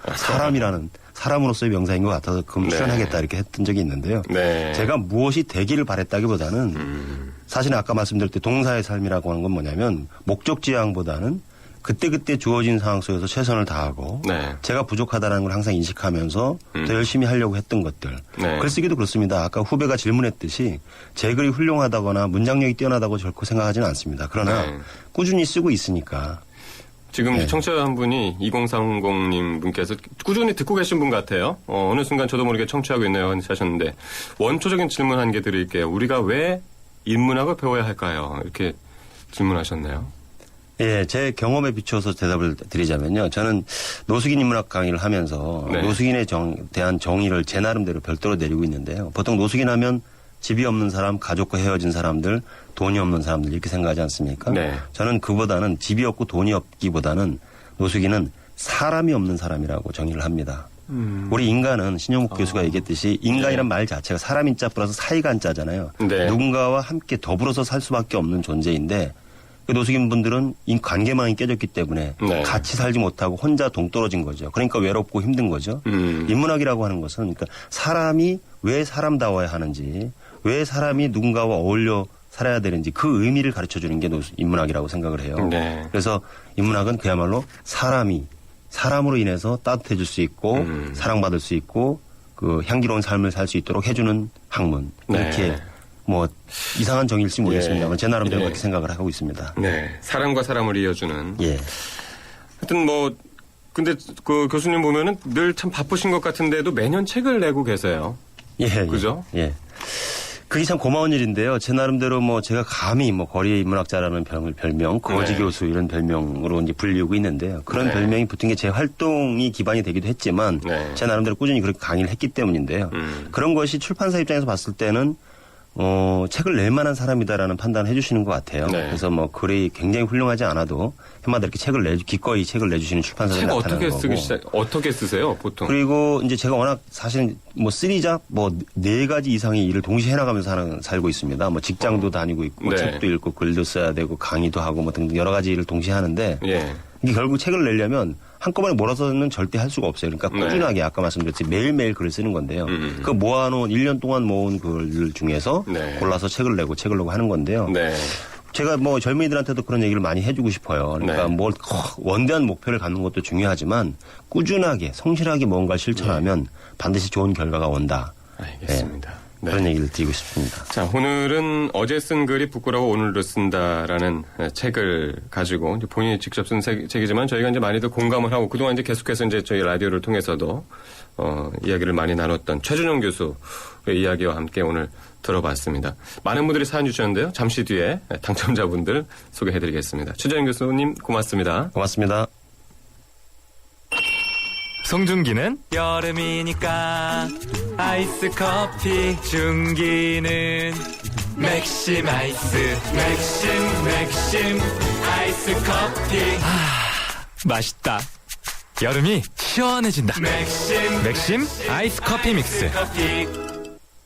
사람으로서의 명사인 것 같아서 그럼 네. 출연하겠다 이렇게 했던 적이 있는데요. 네. 제가 무엇이 되기를 바랬다기보다는 사실은 아까 말씀드릴 때 동사의 삶이라고 하는 건 뭐냐면 목적지향보다는 그때그때 주어진 상황 속에서 최선을 다하고 네. 제가 부족하다는 걸 항상 인식하면서 더 열심히 하려고 했던 것들. 네. 글쓰기도 그렇습니다. 아까 후배가 질문했듯이 제 글이 훌륭하다거나 문장력이 뛰어나다고 결코 생각하지는 않습니다. 그러나 네. 꾸준히 쓰고 있으니까. 지금 네. 청취자 한 분이 2030님 분께서 꾸준히 듣고 계신 분 같아요. 어느 순간 저도 모르게 청취하고 있네요 하셨는데 원초적인 질문 한 개 드릴게요. 우리가 왜 인문학을 배워야 할까요? 이렇게 질문하셨네요. 예, 제 경험에 비추어서 대답을 드리자면요. 저는 노숙인 인문학 강의를 하면서 네. 노숙인에 대한 정의를 제 나름대로 별도로 내리고 있는데요. 보통 노숙인 하면 집이 없는 사람, 가족과 헤어진 사람들, 돈이 없는 사람들 이렇게 생각하지 않습니까? 네. 저는 그보다는 집이 없고 돈이 없기보다는 노숙인은 사람이 없는 사람이라고 정의를 합니다. 우리 인간은 신영국 교수가 얘기했듯이 인간이란 말 자체가 사람인자 플러스 사이가 한자잖아요. 네. 누군가와 함께 더불어서 살 수밖에 없는 존재인데 그 노숙인 분들은 관계망이 깨졌기 때문에 네. 같이 살지 못하고 혼자 동떨어진 거죠. 그러니까 외롭고 힘든 거죠. 인문학이라고 하는 것은 그러니까 사람이 왜 사람다워야 하는지 왜 사람이 누군가와 어울려 살아야 되는지 그 의미를 가르쳐주는 게 인문학이라고 생각을 해요. 네. 그래서 인문학은 그야말로 사람이 사람으로 인해서 따뜻해질 수 있고 사랑받을 수 있고 그 향기로운 삶을 살 수 있도록 해주는 학문. 이렇게 네. 뭐 이상한 정의일지 모르겠습니다만 예. 제 나름대로 예. 그렇게 생각을 하고 있습니다. 네. 사람과 사람을 이어주는. 예. 하여튼 뭐 근데 그 교수님 보면은 늘 참 바쁘신 것 같은데도 매년 책을 내고 계세요. 예. 그죠? 예. 그게 참 고마운 일인데요. 제 나름대로 뭐 제가 감히 뭐 거리 인문학자라는 별명, 거지 네. 교수 이런 별명으로 이제 불리우고 있는데요. 그런 네. 별명이 붙은 게 제 활동이 기반이 되기도 했지만 네. 제 나름대로 꾸준히 그렇게 강의를 했기 때문인데요. 그런 것이 출판사 입장에서 봤을 때는 책을 낼 만한 사람이다라는 판단을 해주시는 것 같아요. 네. 그래서 뭐 글이 굉장히 훌륭하지 않아도 해마다 이렇게 기꺼이 책을 내주시는 출판사들이 책 나타나는 거고. 어떻게 쓰세요, 보통? 그리고 이제 제가 워낙 사실 뭐 쓰리작 뭐 4가지 이상의 일을 동시에 해나가면서 살고 있습니다. 뭐 직장도 다니고 있고 뭐 네. 책도 읽고 글도 써야 되고 강의도 하고 뭐 등등 여러 가지 일을 동시에 하는데 예. 이게 결국 책을 내려면 한꺼번에 몰아서는 절대 할 수가 없어요. 그러니까 네. 꾸준하게 아까 말씀드렸듯이 매일매일 글을 쓰는 건데요. 그 모아놓은 1년 동안 모은 글들 중에서 네. 골라서 책을 내고 하는 건데요. 네. 제가 뭐 젊은이들한테도 그런 얘기를 많이 해주고 싶어요. 그러니까 네. 뭘 원대한 목표를 갖는 것도 중요하지만 꾸준하게 성실하게 뭔가를 실천하면 반드시 좋은 결과가 온다. 알겠습니다. 네. 그런 얘기를 드리고 싶습니다. 자, 오늘은 어제 쓴 글이 부끄러워 오늘도 쓴다라는 책을 가지고 이제 본인이 직접 쓴 책이지만 저희가 이제 많이들 공감을 하고 그동안 이제 계속해서 이제 저희 라디오를 통해서도 이야기를 많이 나눴던 최준영 교수의 이야기와 함께 오늘 들어봤습니다. 많은 분들이 사연 주셨는데요. 잠시 뒤에 당첨자분들 소개해드리겠습니다. 최준영 교수님 고맙습니다. 고맙습니다. 송중기는 여름이니까 아이스 커피 중기는 맥심 아이스 맥심 아이스 커피 맛있다. 여름이 시원해진다. 맥심 아이스 커피 믹스.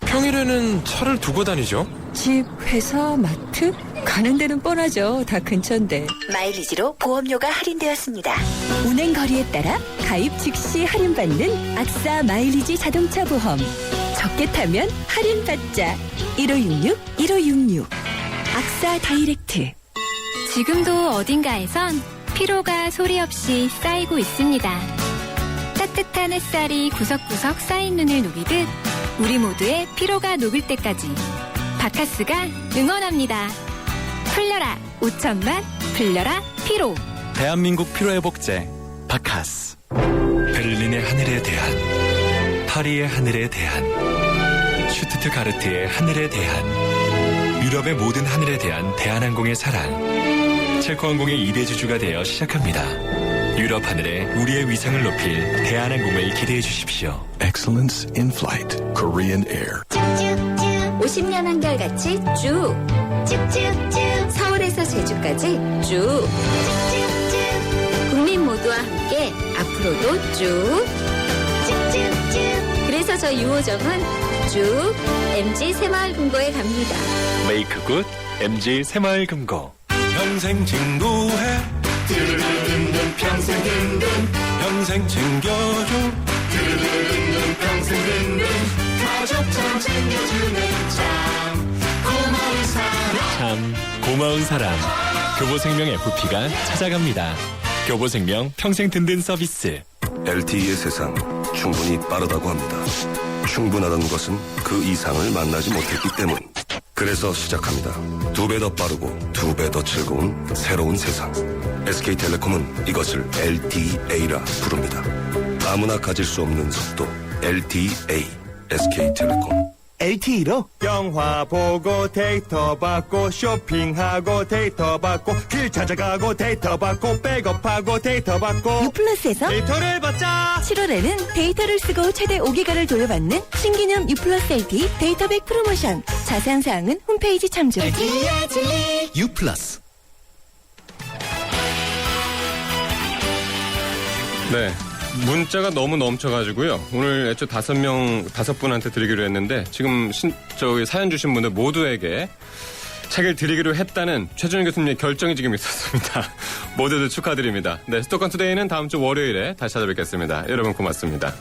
평일에는 차를 두고 다니죠? 집, 회사, 마트? 가는 데는 뻔하죠. 다 근처인데. 마일리지로 보험료가 할인되었습니다. 운행 거리에 따라 가입 즉시 할인받는 악사 마일리지 자동차 보험. 적게 타면 할인받자. 1566 악사 다이렉트. 지금도 어딘가에선 피로가 소리 없이 쌓이고 있습니다. 따뜻한 햇살이 구석구석 쌓인 눈을 녹이듯 우리 모두의 피로가 녹을 때까지 바카스가 응원합니다. 풀려라 5천만 풀려라 피로. 대한민국 피로회복제 바카스. 베를린의 하늘에 대한, 파리의 하늘에 대한, 슈투트가르트의 하늘에 대한, 유럽의 모든 하늘에 대한 대한항공의 사랑. 체코항공의 2대 주주가 되어 시작합니다. 유럽 하늘에 우리의 위상을 높일 대한항공을 기대해 주십시오. Excellence in flight. Korean Air. 50년 한결같이 쭉. 쭉쭉쭉. 서울에서 제주까지 쭉. 쭉쭉쭉. 국민 모두와 함께 앞으로도 쭉. 쭉쭉쭉. 그래서 저 유호정은 쭉 MG 새마을금고에 갑니다. 메이크 굿 MG 새마을금고. 평생 친구해. 평생 든든. 평생 챙겨줘. 평생 든든. 가족처럼 챙겨주는 참 고마운 사람. 참 고마운 사람. 교보생명 FP가 찾아갑니다. 교보생명 평생 든든 서비스. LTE의 세상 충분히 빠르다고 합니다. 충분하다는 것은 그 이상을 만나지 못했기 때문. 그래서 시작합니다. 2배 더 빠르고 2배 더 즐거운 새로운 세상. SK텔레콤은 이것을 LTA라 부릅니다. 아무나 가질 수 없는 속도 LTA. SK텔레콤. LTE로 영화 보고 데이터 받고 쇼핑하고 데이터 받고 길 찾아가고 데이터 받고 백업하고 데이터 받고 유플러스에서 데이터를 받자. 7월에는 데이터를 쓰고 최대 5기가를 돌려받는 신기념 유플러스 LTE 데이터백 프로모션. 자세한 사항은 홈페이지 참조. 유플러스. 네. 문자가 너무 넘쳐가지고요. 오늘 애초 5분한테 드리기로 했는데 지금 사연 주신 분들 모두에게 책을 드리기로 했다는 최준일 교수님의 결정이 지금 있었습니다. 모두들 축하드립니다. 네, 수도권 투데이는 다음 주 월요일에 다시 찾아뵙겠습니다. 여러분 고맙습니다.